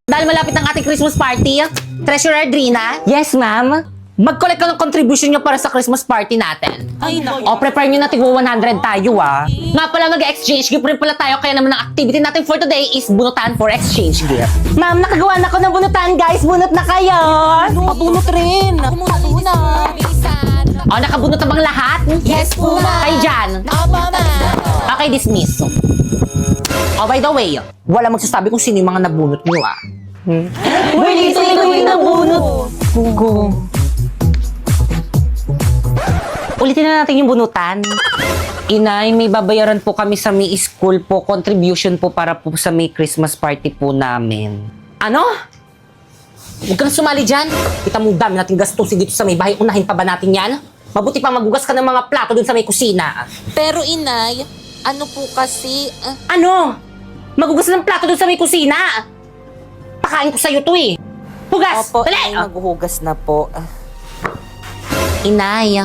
Dahil malapit ang ating Christmas party, Treasurer Drina, Yes, ma'am. mag-collect ka ng contribution nyo para sa Christmas party natin. Ay, naku. O, prepare nyo na tigwa 100 tayo, ah. Nga pala, mag-exchange gift rin pala tayo, kaya naman ang activity natin for today is bunutan for exchange gift. Ma'am, nakagawa na ako ng bunutan, guys. Bunot na kayo. Pabunot rin. Ako muna. O, nakabunot na bang lahat? Yes po, ma'am. Kayo dyan. Opo, ma'am. Okay, dismiss. Oh, by the way, wala magsasabi kung sino yung mga nabunot nyo, ah. Wait, sino yung nabunot? Go. Ulitin na natin yung bunutan. Inay, may babayaran po kami sa May School po, contribution po para po sa May Christmas party po namin. Ano? Huwag ka na sumali dyan. Kita mo dami natin gastusin dito sa may bahay. Unahin pa ba natin yan? Mabuti pa magugas ka ng mga plato dun sa may kusina. Pero, inay, ano po kasi... Ano? Magugas ng plato dun sa may kusina? Pakain ko sa'yo to eh. Hugas! Opo, Dali! inay, maghuhugas na po. Inay,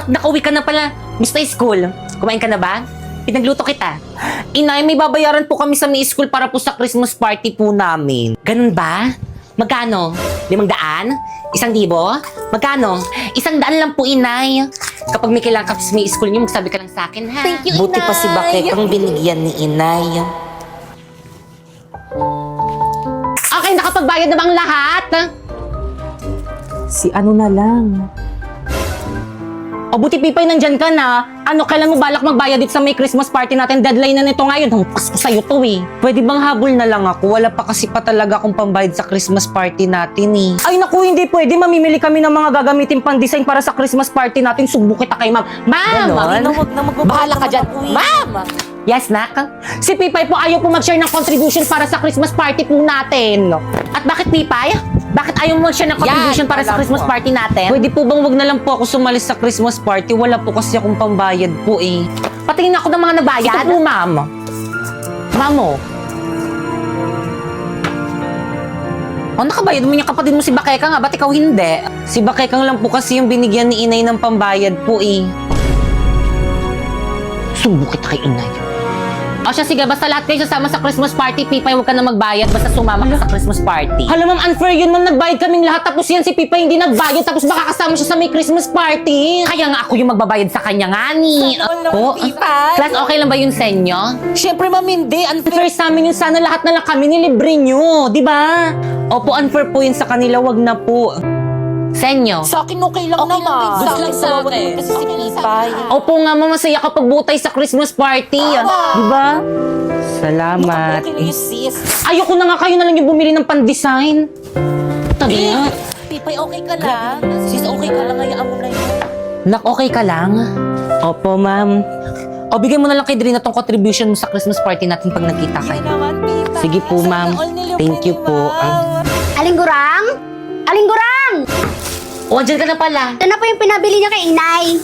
nakauwi ka na pala. Basta school. Kumain ka na ba? Pinagluto kita. Inay, may babayaran po kami sa May School para po sa Christmas party po namin. Ganun ba? Magkano? 500? 1,000? Magkano? 100 lang po, Inay. Kapag may kailangan ka sa May School niyo, magsabi ka lang sa akin, ha? Thank you, Buti pa si inay. Bakek ang binigyan ni Inay. Okay, nakapagbayad na bang lahat? Si ano na lang. O buti Pipay, nandyan ka na. Ano, kailan mo balak magbayad dito sa May Christmas party natin? Deadline na nito ngayon. Hampas ko sa'yo to eh. Pwede bang habol na lang ako? Wala pa kasi pa talaga akong pambayad sa Christmas party natin eh. Ay naku, hindi pwede. Mamimili kami ng mga gagamitin pang-design para sa Christmas party natin. Subo kita kay ma'am. Ma'am! Ganon? Ay, na, huwag na magbabayad Bahala ka naman dyan. ako, eh. Ma'am! Yes, nak? Si Pipay po ayaw po mag-share ng contribution para sa Christmas party po natin. At bakit Pipay? Bakit ayaw mo mag-share ng contribution para sa alam Christmas ko. party natin? Pwede po bang wag na lang po ako sumali sa Christmas party? Wala po kasi akong pambayad po eh. Patingin ako ng mga nabayad. Ito po, ma'am. Ma'am mo. O, nakabayad mo yung kapatid mo si Bakeka nga. Ba't ikaw hindi? Si Bakekang lang po kasi yung binigyan ni Inay ng pambayad po eh. Subo kita kay Inay. O siya, sige, basta lahat kayo sasama sa Christmas party. Pipay, huwag ka na magbayad. Basta sumama ka sa Christmas party. Hala, ma'am, unfair yun, ma'am. Nagbayad kaming lahat. Tapos yan, si Pipay hindi nagbayad. Tapos baka kasama siya sa may Christmas party. Kaya nga ako yung magbabayad sa kanya nga ni. Sana Oh, naman, Pipay. class, okay lang ba yun sa inyo? Siyempre, ma'am, hindi. Unfair. Unfair sa amin yun. Sana lahat na lang kami nilibre nyo. Di ba? Opo, unfair po yun sa kanila. Wag na po. Sa inyo. Sa akin, okay lang naman. Gusto lang sa akin. Kasi si Pipay. Opo nga, ma'am, masaya kapag butay sa Christmas party. Di ba? Salamat. Okay lang yung sis. Ayoko na nga kayo na lang yung bumili ng pan-design. Tabi nga. Pipay, okay ka lang. Sis, okay ka lang. Hayaan mo na yun. Nak, okay ka lang? Opo, ma'am. O, bigay mo na lang kay Drina tong contribution mo sa Christmas party natin pag nagkita kayo. naman, Pipay. Sige po, ma'am. Sana all nilibre Thank you ni po. ma'am. Aling Gurang? Aling Gurang! O, andyan ka na pala. Ito na po yung pinabili niyo kay Inay.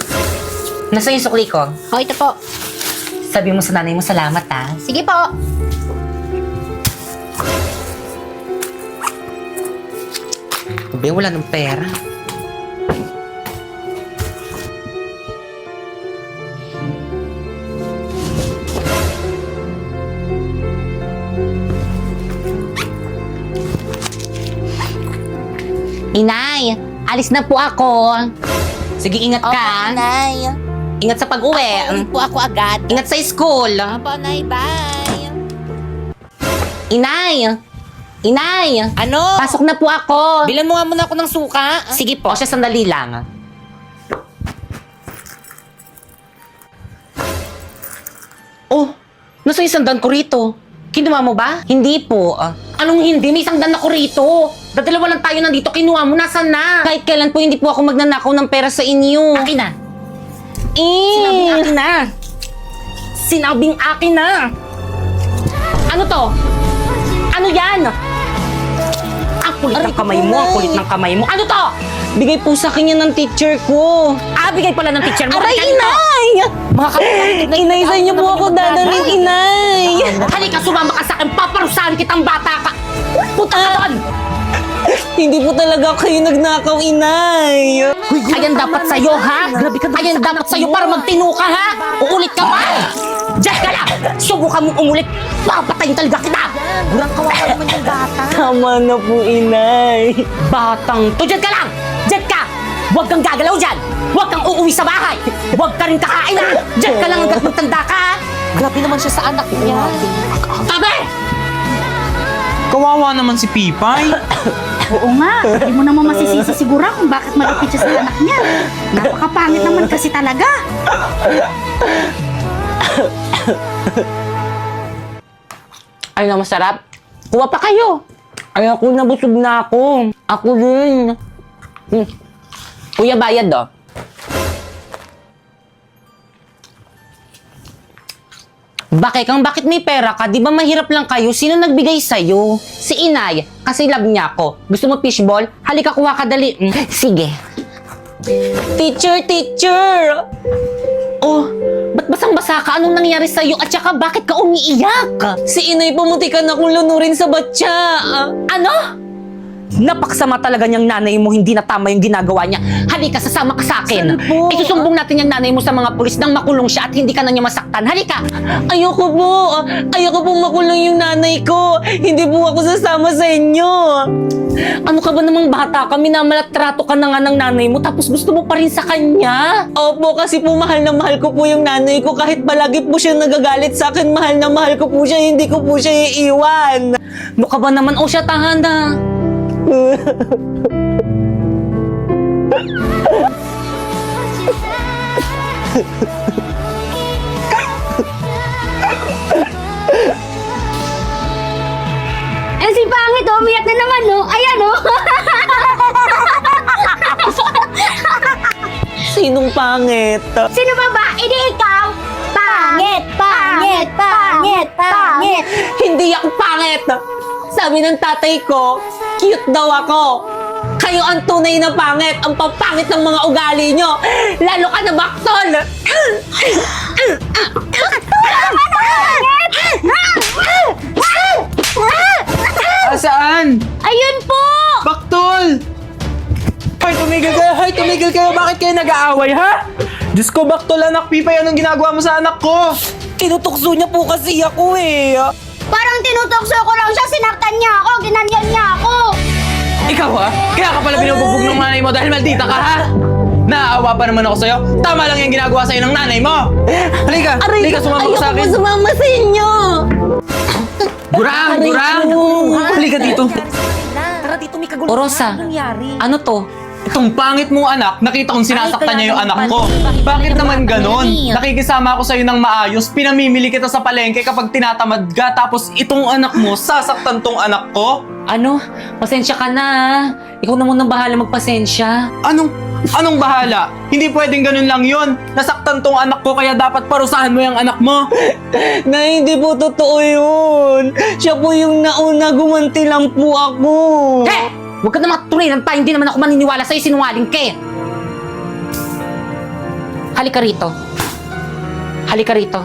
Nasa yung sukli ko. O, ito po. Sabi mo sa nanay mo salamat, ha? Sige po. Sabi, wala ng pera. Inay, alis na po ako. Sige, ingat ka. Opo, Nay. Ingat sa pag-uwi. Uwi po ako agad. Ingat sa school. Opo, Nay. Bye. Inay! Inay! Ano? Pasok na po ako. Bilan mo nga muna ako ng suka. Sige po. O siya, sandali lang. Oh, nasa isang dan ko rito. Kinuha mo ba? Hindi po. Anong hindi? May isang dan ako rito. Dadalawa lang tayo nandito. Kinuha mo. Nasaan na? Kahit kailan po hindi po ako magnanakaw ng pera sa inyo. Akin na. Sinabing akin na. Sinabing akin na. Ano to? Ano yan? Ang kulit ng kamay mo. Ang kulit ng kamay mo. Ano to? Bigay po sa akin yan ng teacher ko. Bigay pala ng teacher mo. Aray, Halika dito. Inay! Mga kapatid, Inay, sa inyo po ako dadaling, Inay! Halika, sumama ka sa akin. Paparusahan kitang bata ka. Puta ka doon. Hindi po talaga kayo nagnakaw, Inay! Ayan dapat sa'yo, ha? Ayan dapat sa'yo para magtino ka, ha? Uulit ka pa. Diyan ka lang. Subukan mong umulit. Papatayin talaga kita. Burang kawawa naman yung bata. Tama na po, inay. Batang to, dyan ka lang! Dyan ka! Huwag kang gagalaw dyan! Huwag kang uuwi sa bahay! Huwag ka rin kakain ha! Dyan ka lang hanggat magtanda ka ha! Grabe naman siya sa anak niya. Tabi! Kawawa naman si Pipay. Oo nga, hindi mo naman masisisi siguro kung bakit malapit siya sa anak niya. Napakapangit naman kasi talaga. Ay na masarap. Kuha pa kayo. Ay, ako nabusog na ako. Ako din. Kuya, bayad do. Bakit may pera ka? Di ba mahirap lang kayo? Sino nagbigay sa'yo? Si Inay. Kasi love niya ako. Gusto mo fishball? Halika, kuha ka dali. Sige. Teacher! Oh, ba't basang-basa ka? Anong nangyari sa'yo? At saka bakit ka umiiyak? Si Inay pumunti ka na kung lunurin sa batya. Ano? Napaksama talaga niyang nanay mo, hindi na tama yung ginagawa niya. Halika, sasama ka sa akin. Isusumbong natin yung nanay mo sa mga pulis nang makulong siya at hindi ka na niya masaktan. Halika! Ayoko po makulong yung nanay ko. Hindi po ako sasama sa inyo. Ano ka ba namang bata ka? Minamalatrato ka na nga ng nanay mo tapos gusto mo pa rin sa kanya? Opo, kasi po mahal na mahal ko po yung nanay ko. Kahit palagi po siya nagagalit sa akin, mahal na mahal ko po siya. Hindi ko po siya iiwan. Ano ka ba naman? O siya, tahan na. Eh si Pangit, umiyak na naman, no? Ayan, no? Sinong pangit? Sino ba ba? Hindi ikaw. Pangit, pangit, pangit, pangit. Hindi ako pangit! Sabi ng tatay ko, cute daw ako. Kayo ang tunay na pangit, ang papangit ng mga ugali nyo. Lalo ka na baktol! Saan? Ayun po! Baktol! Hoy, tumigil kayo! Bakit kayo nag-aaway, ha? Diyos ko, Baktol, anak Pipay, anong ginagawa mo sa anak ko? Tinutukso niya po kasi ako eh. Parang tinutokso ko lang siya, sinaktan niya ako, ginanyan niya ako. Ikaw, ha? Kaya ka pala binubugbog ng nanay mo dahil maldita ka, ha? Naaawa pa naman ako sa'yo. Tama lang yung ginagawa sa'yo ng nanay mo. Halika, sumama ka sa akin. Ayoko sumama sa inyo! Gurang! Halika dito. Tara dito, may kagulo. O Rosa, ano to? Itong pangit mo anak, nakita kong sinasaktan Ay, kaya niya yung anak ko. naman. Bakit naman ganon? Mali. Nakikisama ako sa'yo ng maayos, pinamimili kita sa palengke kapag tinatamad ka, tapos itong anak mo, sasaktan tong anak ko? Ano? Pasensya ka na ha. Ikaw na munang bahala magpasensya. Anong bahala? Hindi pwedeng ganun lang yun. Nasaktan tong anak ko kaya dapat parusahan mo yung anak mo. Na hindi po totoo yun. Siya po yung nauna, gumanti lang po ako. He! Huwag ka na matunilan pa. Hindi naman ako maniniwala sa'yo. Sinungaling ka eh. Halika rito. Halika rito.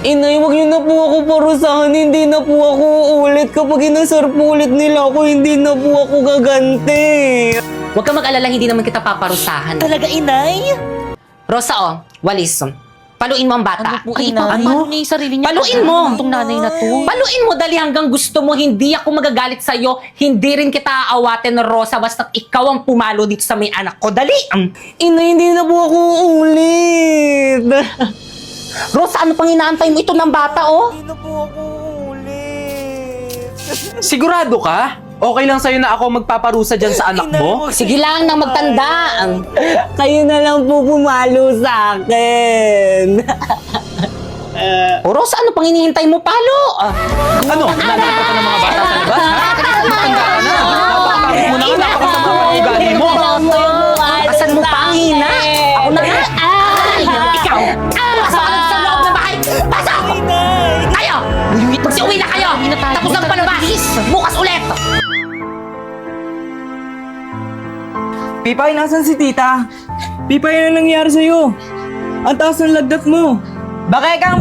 Inay, wag niyo na po ako parusahan. Hindi na po ako uulit. Kapag inasar po ulit nila ako, hindi na po ako gaganti. Huwag ka mag-alala. Hindi naman kita paparusahan. Talaga, inay? Rosa, oh. Walis. Paluin mo ang bata. Ano po, inay? Paano niya yung sarili niya? Paluin mo! Itong nanay na to. Paluin mo dali hanggang gusto mo. Hindi ako magagalit sa'yo. Hindi rin kita aawatin, Rosa. Basta't ikaw ang pumalo dito sa may anak ko. Dali! Inay, hindi na po ako uulit. Rosa, ano pang inaantay mo? Ito ng bata, oh. Hindi na po ako uulit. Sigurado ka? Okay lang sa'yo na ako magpaparusa dyan sa anak mo? Sige lang nang magtanda. Kayo na lang po pumalo sa akin. O Rosa, ano pang hinihintay mo? Palo! Ano? Nanalit ka pa ng mga bata sa labas, ha? Matanda ka na. Napakapangit mo na nga, napakasama pa ang ugali mo. Asan mo pa ang hina? Ako na nga. Ikaw! Pasok ka sa loob ng bahay! Pasok! Kayo! Magsiuwi na kayo! Tapos ang palabas! Bukas ulit! Pipay, nasan si tita? Pipay, ano nangyari sa'yo? Ang taas ng lagnat mo. Bakekang!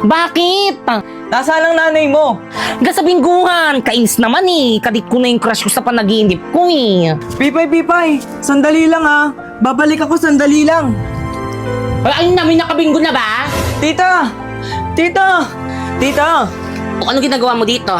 Bakit? Nasaan ang nanay mo? Gasabingguhan! Kainis naman eh! Kadit ko na yung crush ko sa panaginip ko eh! Pipay, sandali lang ha. Babalik ako sandali lang. Wala ayun namin nakabinggo na ba? Tita! O ano ginagawa mo dito?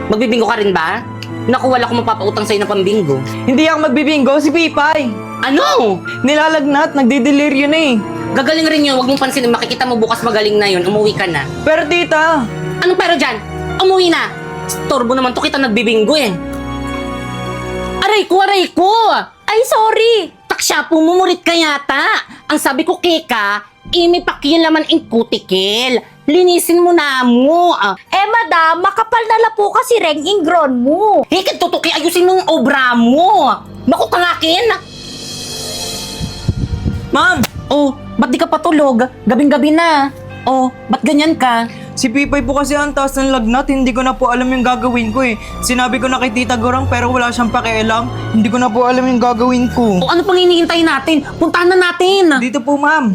Magbibingo ka rin ba? Naku, wala akong mapapautang sa'yo na pambingo. Hindi ako magbibingo, si Pipay. Ano? Nilalagnat, nagdideliryo na eh. Gagaling rin yun. Huwag mong pansinin. Makikita mo bukas magaling na yun. Umuwi ka na. Pero tita, Anong pero dyan? Umuwi na. Storbo naman to kita nagbibingo eh. Aray ko, aray ko! Ay, sorry! Taksya, pumumurit ka yata. Ang sabi ko, Keka, may pakialaman in kutikil. Linisin mo na mo. Eh, madam, makapal na la po kasi reng ingron mo. Hikit tutuki, ayusin mo yung obra mo. Makukangakin. ma'am, Oh, ba't di ka patulog? Gabing-gabi na. Oh, ba't ganyan ka? si Pipay po kasi ang taas ng lagnat, hindi ko na po alam yung gagawin ko eh. Sinabi ko na kay Tita Gorang pero wala siyang pakialam. Hindi ko na po alam yung gagawin ko. O ano pang hinihintay natin? Puntahan na natin. Dito po, ma'am.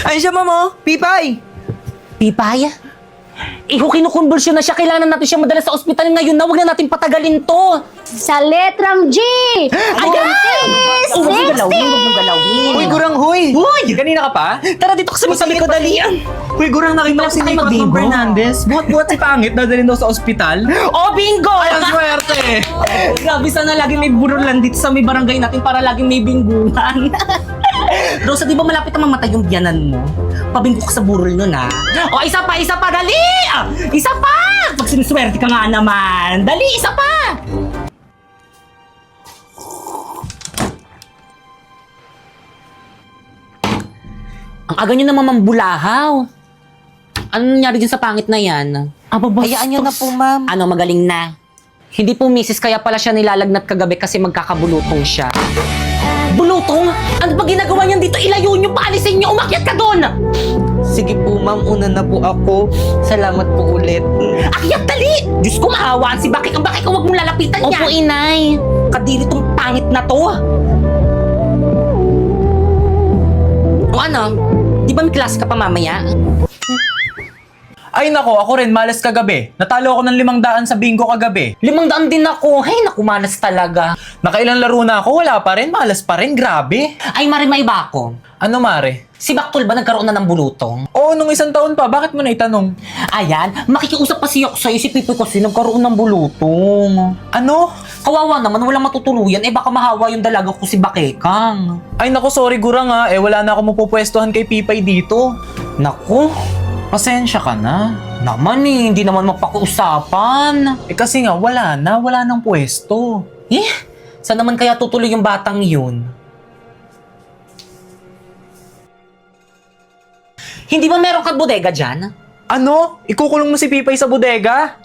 Ay siya, ma'am, oh. Pipay! Pipay? Kinukonvulsyon na siya. Kailangan natin siya madala sa ospital ngayon na. Huwag na natin patagalin to. Sa letrang G! Ayan! Huwag mong galawin, huwag mong galawin. Uy, Gorang, huy! Uy! Kanina ka pa? Tara dito ka sa ko, dali. Uy, Gurang, nakita ko si Hindi Nico tayo at mag-bingo. Fernandez. Buhat-buhat si Pangit, dadalhin daw sa ospital. Oh, bingo! Ay, ang swerte! Grabe, sana laging may burulan dito sa may barangay natin para laging may bingguhan. Rosa, di ba malapit na mamatay yung biyanan mo? Pabinggo ka sa burol nun, ha? O, isa pa, dali! Isa pa! Pag siniswerte ka nga naman. Dali, isa pa! Ang aga nyo naman mambulahaw. Ano nangyari dyan sa pangit na yan? Hayaan niyo na po, ma'am. Ano, magaling na. Hindi po misis, kaya pala siya nilalagnat kagabi kasi magkakabulutong siya. Bulutong? Ano ba ginagawa niyan dito? Ilayo niyo, paalisin niyo, umakyat ka doon! Sige po, ma'am. Una na po ako. Salamat po ulit. Akyat, dali! Diyos ko, mahawaan si Bakik. Ang Bakik, huwag mong lalapitan niya. Opo, inay. Kadiri tong pangit na to. O ano? Di ba may klase ka pa mamaya? Ay nako, ako rin, malas kagabi. Natalo ako ng 500 sa bingo kagabi. 500 din ako. Hey, naku, malas talaga. Nakailang laro na ako, wala pa rin, malas pa rin, grabe. Ay, Mari, may iba ako. Ano, Mare? Si Baktol ba nagkaroon na ng bulutong? Oo, nung isang taon pa, bakit mo na itanong? Ayan, makikiusap pa siya sa'yo. Si Pipi kasi nagkaroon ng bulutong. Ano? Kawawa naman, walang matutuluyan. Eh baka mahawa yung dalaga ko si Bakekang. Ay nako, sorry Gurang ha, wala na ako mapupwestuhan kay Pipay dito. Naku, Pasensya ka na. naman hindi naman mapakiusapan. Kasi nga, wala nang pwesto. Saan naman kaya tutuloy yung batang yun? Hindi ba meron kang bodega dyan? Ano? Ikukulong mo si Pipay sa bodega?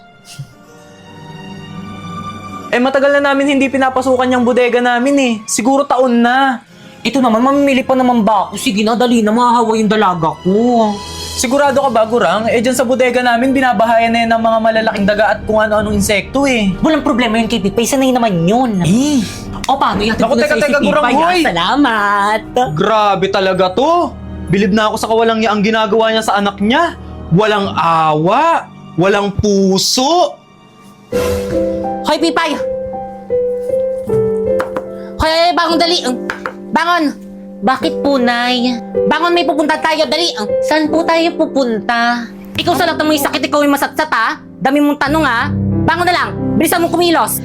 Matagal na namin hindi pinapasukan yung bodega namin eh. Siguro taon na. Ito naman, mamimili pa naman ba ako? Sige na, dali na, mahahawa yung dalaga ko. Sigurado ka ba, Gurang? Dyan sa bodega namin, binabahayan na yan ng mga malalaking daga at kung ano-anong insekto eh. Walang problema yun kay Pipay, sanay naman yun. O paano, ihatid Naku, ko na teka, sa'yo si Gurang, Pipay. hoy! Salamat! Grabe talaga to. Bilib na ako sa kawalang ang ginagawa niya sa anak niya. Walang awa, walang puso. Hoy, Pipay! Hoy, bangon dali! Bangon! Bakit po, Nay? Bangon, may pupunta tayo, dali! Saan po tayo pupunta? Ikaw sa lahat ng may sakit, ikaw yung masatsat, ha? Dami mong tanong, ha? Bangon na lang! Bilisan mo kumilos!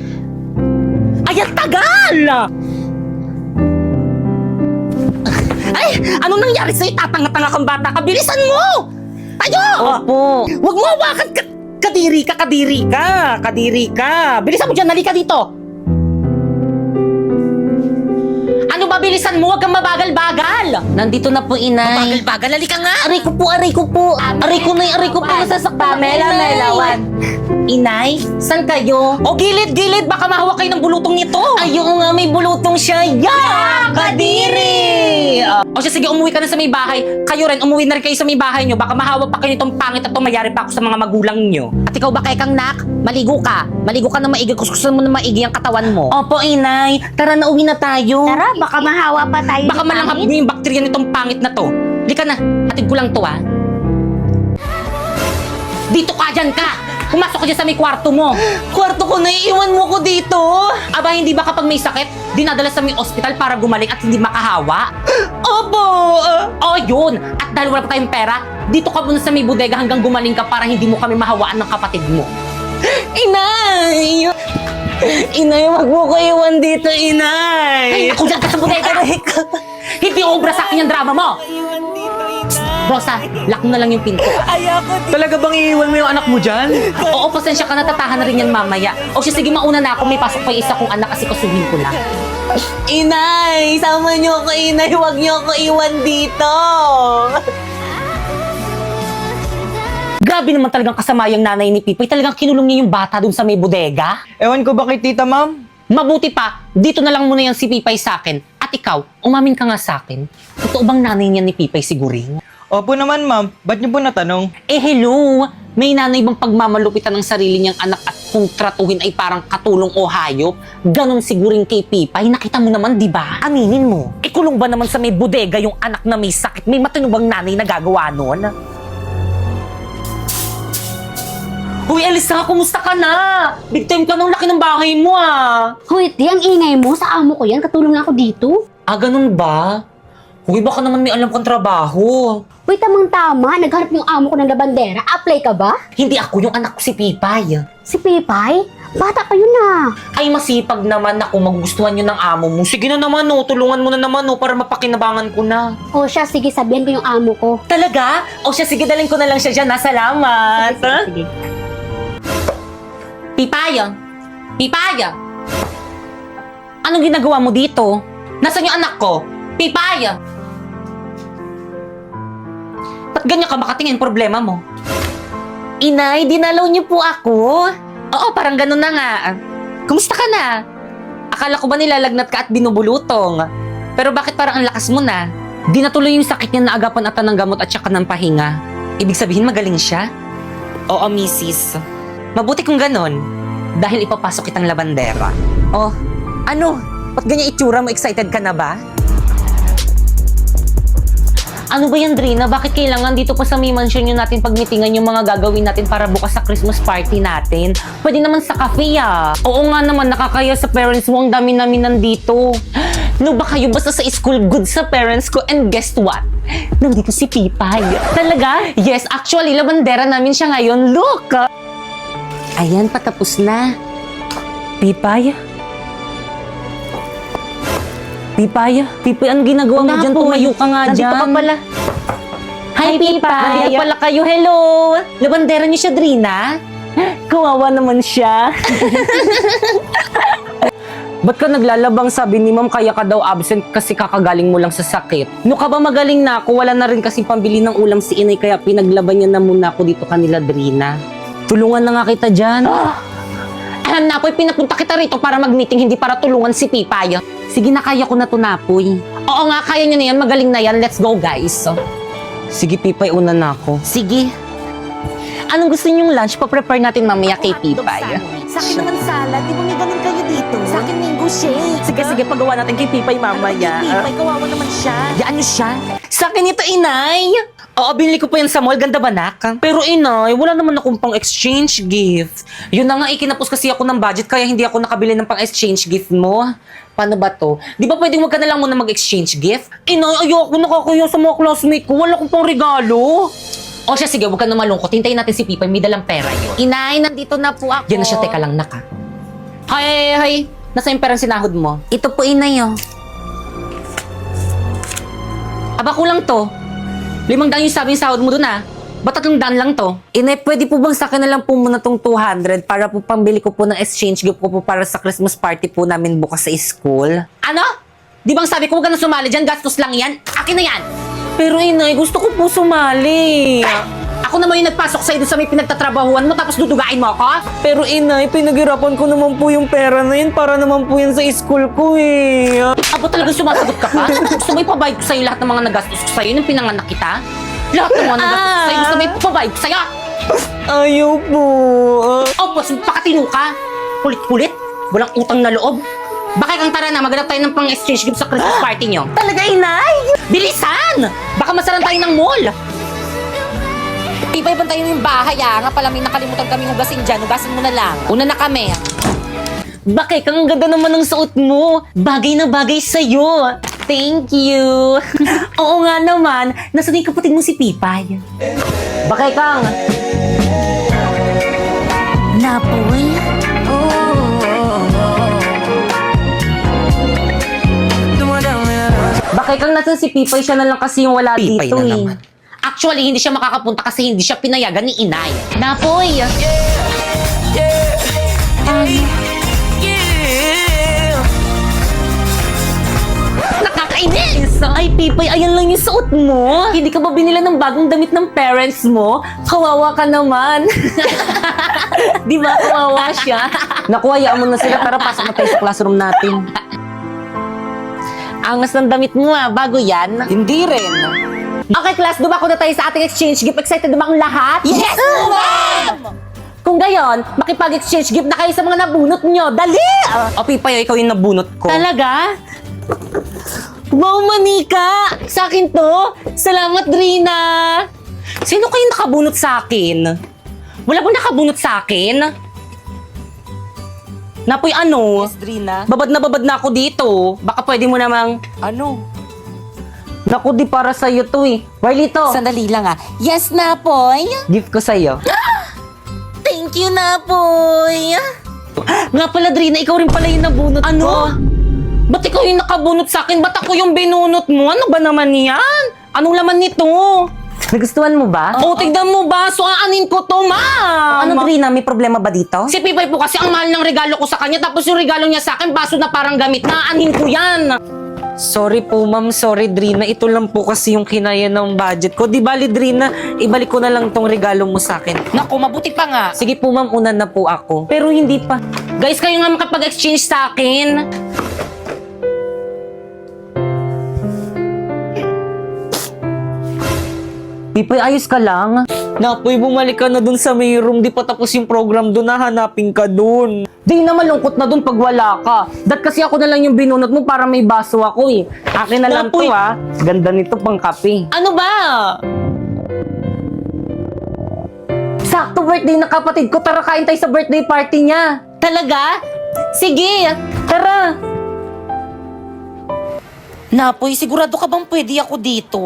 Ay, ang tagal! Ay! Anong nangyari sa'yo? Tatanga-tanga kang bata ka! Bilisan mo! Tayo! Opo. Huwag mo hawakan! Kadiri ka! Kadiri ka! Bilisan mo dyan! Halika dito! Ano ba bilisan mo? Huwag kang mabagal-bagal! Nandito na po, inay. Mabagal-bagal? Halika nga! Aray ko po! Aray ko po! Nasasaktan ako, inay! Inay, saan kayo? O, gilid! Baka mahawak kayo ng bulutong nito! Ayun nga, may bulutong siya! Yeah! Kadiri! O siya, sige, umuwi ka na sa may bahay. Kayo rin, umuwi na rin kayo sa may bahay nyo. Baka mahawa pa kayo nitong pangit at mayari pa ako sa mga magulang nyo. At ikaw ba, kang nak? Maligo ka na maigi. Kuskusan mo na maigi ang katawan mo. Opo, inay. Tara na, uwi na tayo. Tara, baka mahawa pa tayo. Baka ni malanghap Pangit. niyo yung bakterya nitong pangit na to. Halika na, atid ko lang to, ha? Dito ka, dyan ka! Pumasok ka dyan sa may kwarto mo. Kwarto ko, naiiwan mo ko dito. Aba, hindi ba kapag may sakit, dinadala sa may ospital para gumaling at hindi makahawa? Opo. Oh, yun! At dahil wala pa tayong pera, dito ka muna sa may bodega hanggang gumaling ka para hindi mo kami mahawaan ng kapatid mo. Inay! Inay, wag mo ko iwan dito, Ay, Inay! ako dyan ka sa bodega! Hindi obra sa akin yung drama mo! Rosa, lock mo na lang yung pinto. Ayoko Talaga bang iiwan mo yung anak mo dyan? Oo, pasensya ka, natatahan na rin yan mamaya. O siya, sige, mauna na ako. May pasok pa yung isa kong anak kasi kasuhin ko na. Inay! Sama niyo ko, Inay! Huwag niyo ko iwan dito! Grabe naman talagang kasama yung nanay ni Pipoy. Talagang kinulong niya yung bata dun sa may bodega. Ewan ko ba kay tita, ma'am? Mabuti pa, dito na lang muna yan si Pipay sa akin. At ikaw, umamin ka nga sa akin. Totoo bang nanay niya ni Pipay siguring? Opo naman, ma'am. Ba't niyo po natanong? Eh hello, may nanay bang pagmamalupitan ng sarili niyang anak at kung tratuhin ay parang katulong o hayop? Ganon siguring kay Pipay. Nakita mo naman, di ba? Aminin mo. Ikulong ba naman sa may bodega yung anak na may sakit? May matinubang nanay na gagawa nun? Uy, Elisa, kumusta ka na? Big time ka nung laki ng bahay mo ah. Hoy, di, ang ingay mo. Sa amo ko yan. Katulong na ako dito. Ah, ganun ba? Uy, baka naman may alam kang trabaho. Uy, tamang-tama. Naghanap yung amo ko ng labandera. Apply ka ba? Hindi ako, yung anak ko si Pipay. Si Pipay? Bata pa yun na. Ay, masipag naman ako, magugustuhan yun ng amo mo. Sige na naman oh, tulungan mo na naman oh, para mapakinabangan ko na. O siya, sige, sabihan ko yung amo ko. Talaga? O siya, sige, dalhin ko na lang siya dyan. Salamat. Sige. Pipaya? Pipaya? Anong ginagawa mo dito? Nasaan yung anak ko? Pipaya? Ba't ganyan ka makatingin problema mo? Inay, dinalaw niyo po ako. Oo, parang ganun na nga. Kumusta ka na? Akala ko ba nilalagnat ka at binubulutong? Pero bakit parang ang lakas mo na? Di natuloy yung sakit niya na agapan ata ng gamot at saka ng pahinga. Ibig sabihin magaling siya? Oo, misis. Mabuti kung ganon. Dahil ipapasok kitang labandera. Oh, ano? Ba't ganyan itsura mo? Excited ka na ba? Ano ba yan, Drina? Bakit kailangan dito pa sa may mansion yun natin pagmitingan yung mga gagawin natin para bukas sa Christmas party natin? Pwede naman sa cafe, ah. Oo nga naman, nakakaya sa parents mo. Ang dami namin nandito. No ba kayo basta sa school good sa parents ko? And guess what? Nandito si Pipay. Talaga? Yes, actually, labandera namin siya ngayon. Look! Ayan, patapos na. Pipay? Pipay? Pipay, anong ginagawa mo dyan? Tumayo ka nga dyan. Nandito ka pala. Hi, Pipay. Nandito pala kayo. Hello. Labandera niyo siya, Drina? Kawawa naman siya. Ba't ka naglalabang, sabi ni ma'am, kaya ka daw absent kasi kakagaling mo lang sa sakit? No ka ba magaling na ako? Wala na rin kasi pambili ng ulam si inay kaya pinaglaban niya na muna ako dito kanila, Drina. Tulungan na nga kita dyan. Alam na, Napoy, pinapunta kita rito para mag-meeting, hindi para tulungan si Pipay. Sige na, kaya ko na to, Napoy. Oo nga, kaya niyo na yan. Magaling na yan. Let's go, guys. Sige, Pipay, una na ako. Sige. Anong gusto niyong lunch? Pa-prepare natin mamaya kay Pipay. Sa akin naman salad. Di ba may ganun kayo dito? Sa akin mango shake. Sige, sige, pagawa natin kay Pipay mamaya. Pipay, kawawa naman siya. Yaan niyo siya. Sa akin ito, inay. Oo, binili ko po yan sa mall. Ganda ba, nak? Pero inay, wala naman akong pang-exchange gift. Yun na nga, ikinapos kasi ako ng budget kaya hindi ako nakabili ng pang-exchange gift mo. Paano ba to? Di ba pwedeng wag ka na lang muna mag-exchange gift? Inay, ayoko, nakakaya sa mga classmate ko. Wala akong pang regalo. O siya, sige, huwag ka na malungkot. Hintayin natin si Pipay, may dalang pera yun. Inay, nandito na po ako. Yan na siya, teka lang, nak, ha? Hay. Nasaan yung perang sinahod mo? Ito po, Inay, oh. Aba, kulang to. 500 yung sabi yung sahod mo dun, ah. Ba't 300 lang to? Inay, pwede po bang sa akin na lang po muna tong 200 para po pambili ko po ng exchange gift ko po para sa Christmas party po namin bukas sa school? Ano? Di bang sabi ko huwag ka na sumali dyan, gastos lang yan? Akin na yan! Pero inay, gusto ko po sumali. Ako naman yung nagpasok sa'yo doon sa may pinagtatrabahuan mo tapos dudugain mo ako? Pero Inay, pinaghirapan ko naman po yung pera na yun para naman po yan sa school ko eh. Abo talagang sumasagot ka pa? Gusto mo ipabayad ko sa'yo lahat ng mga nagastos ko sa'yo nung pinanganak kita? Lahat ng mga nagastos ko sa'yo, gusto mo ipabayad ko sa'yo? Ayaw po. Oh, boss, pakatino ka. Kulit-kulit, walang utang na loob. Baka kang tara na, maghanap tayo ng pang-exchange gift sa Christmas party nyo. Talaga, Inay? Bilisan! Baka masaran tayo ng mall. Pipay, bantayan mo yung bahay Nga pala may nakalimutan kami hugasin dyan. Hugasin mo na lang. Una na kami. Bakit? Ang ganda naman ng suot mo. Bagay na bagay sa'yo. Thank you. Oo nga naman. Nasaan yung kapatid mo si Pipay? Bakay Kang. Napoy. Bakay Kang, nasan si Pipay? Siya na lang kasi yung wala Pipay dito na eh. naman. Actually, hindi siya makakapunta kasi hindi siya pinayagan ni Inay. Napoy! Nakakainis! Ay, Pipay, ayan lang yung suot mo. Hindi ka ba binila ng bagong damit ng parents mo? Kawawa ka naman. Di ba, kawawa siya? Naku, hayaan mo na sila. Tara, pasok na tayo sa classroom natin. Angas ng damit mo bago yan. Hindi rin. Okay, class, dumako na tayo sa ating exchange gift. Excited na ba ang lahat? Yes, ma'am! Kung gayon, makipag-exchange gift na kayo sa mga nabunot nyo. Dali! O, Pipay, ikaw yung nabunot ko. Talaga? Wow, manika! Sa akin to? Salamat, Drina! Sino kayo nakabunot sa akin? Wala bang nakabunot sa akin? Napoy, ano? Drina. Babad na ako dito. Baka pwede mo namang... Ano? Naku, di para sa'yo to eh. Marlito, Sandali lang yes, Napoy? gift ko sa'yo. Thank you, Napoy! Nga pala, Drina, ikaw rin pala yung nabunot ko. Ano? Ba't ikaw yung nakabunot sa akin? Ba't ako yung binunot mo? Ano ba naman yan? Anong laman nito? Nagustuhan mo ba? Oh, tignan mo ba? So, aanin ko to, ma'am! Ano, Drina? May problema ba dito? Si Pipay po kasi ang mahal ng regalo ko sa kanya, tapos yung regalo niya sa akin, baso na parang gamit. Naanin ko yan! Sorry po, ma'am. Sorry, Drina. Ito lang po kasi yung kinaya ng budget ko. Di bali, Drina, ibalik ko na lang tong regalo mo sa akin. Naku, mabuti pa nga. Sige po, ma'am. Una na po ako. Pero hindi pa. Guys, kayo nga makapag-exchange sa akin. Pipay, ayos ka lang? Napoy, bumalik ka na dun sa may room. Di pa tapos yung program dun. Hahanapin ka dun. Di na malungkot na dun pag wala ka. Dat kasi ako na lang yung binunot mo para may baso ako eh. Akin na lang Napoy. to, ha. Ganda nito pang kape. Ano ba? Sakto birthday na kapatid ko. Tara, kain tayo sa birthday party niya. Talaga? Sige, tara. Napoy, sigurado ka bang pwede ako dito?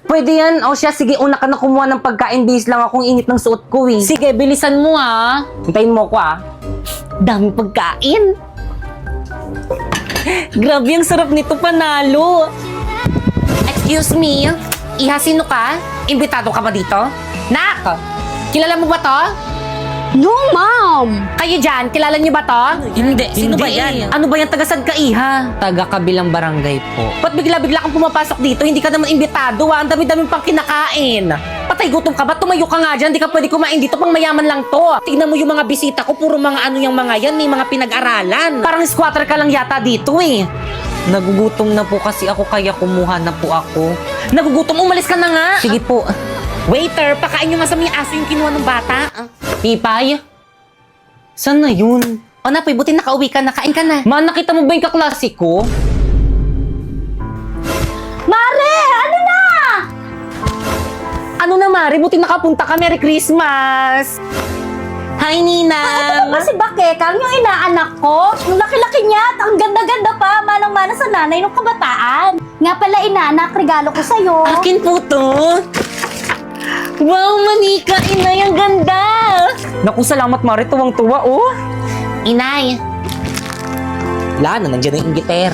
Pwede yan. O siya, sige, una ka na kumuha ng pagkain. Bihis lang akong init ng suot ko, eh. Sige, bilisan mo ha. Hintayin mo ko, ha. Dami pagkain. Grabe, ang sarap nito, panalo. Excuse me, Iha, sino ka? Imbitado ka ba dito? Nak, kilala mo ba to? No, ma'am! Kayo dyan, kilala niyo ba to? Hindi. Sino ba Hindi yan? eh. Ano ba yan? Tagasad ka, Iha? Taga kabilang barangay po. Ba't bigla-bigla kang pumapasok dito? Hindi ka naman imbitado, Ang dami-dami pang kinakain. Patay gutom ka ba? Tumayo ka nga dyan. Hindi ka pwede kumain dito. Pang mayaman lang to. Tignan mo yung mga bisita ko. Puro mga ano yung mga yan. May mga pinag-aralan. Parang squatter ka lang yata dito eh. Nagugutom na po kasi ako kaya kumuha na po ako. Nagugutom, umalis ka na nga. Sige po. Waiter, pakain nyo nga sa mga aso yung kinuha ng bata. Pipay? Saan na yun? O Napoy, buti nakauwi ka, nakain ka na. Ma, nakita mo ba yung kaklase ko? Mare! Ano na? Ano na, Mari? Buti nakapunta ka. Merry Christmas! Hi, Ninang! Kasi Bakekang, yung inaanak ko, yung laki-laki niya at ang ganda-ganda pa, manang-mana sa nanay nung kabataan. Nga pala inaanak, regalo ko sa'yo. Akin po to. Wow, manika! Inay, ang ganda! Naku, salamat, Mari. Tuwang-tuwa, oh. Inay, Wala na, nandiyan na yung gitar.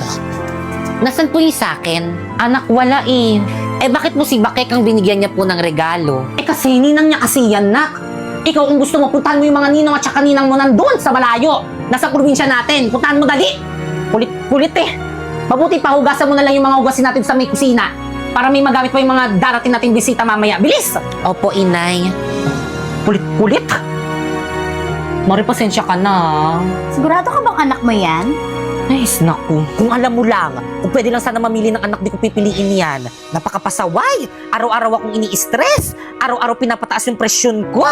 nasan po yung sakin? Anak, wala eh. Eh, bakit mo si Bakek ang binigyan niya po ng regalo? Eh, kasi ninang niya kasi yan, nak. Ikaw, kung gusto mo, puntahan mo yung mga ninong at saka ninang mo nandun sa malayo. Nasa probinsya natin. Puntahan mo dali. Kulit eh. Mabuti pa, hugasan mo na lang yung mga hugasin natin sa may kusina. Para may magamit pa yung mga darating nating bisita mamaya. Bilis! Opo, inay. Kulit. Mari, pasensya ka na. Sigurado ka bang anak mo yan? Ay, naku. Kung alam mo lang, kung pwede lang sana mamili ng anak, di ko pipiliin yan. Napakapasaway. Araw-araw akong ini-stress. Araw-araw pinapataas yung presyon ko.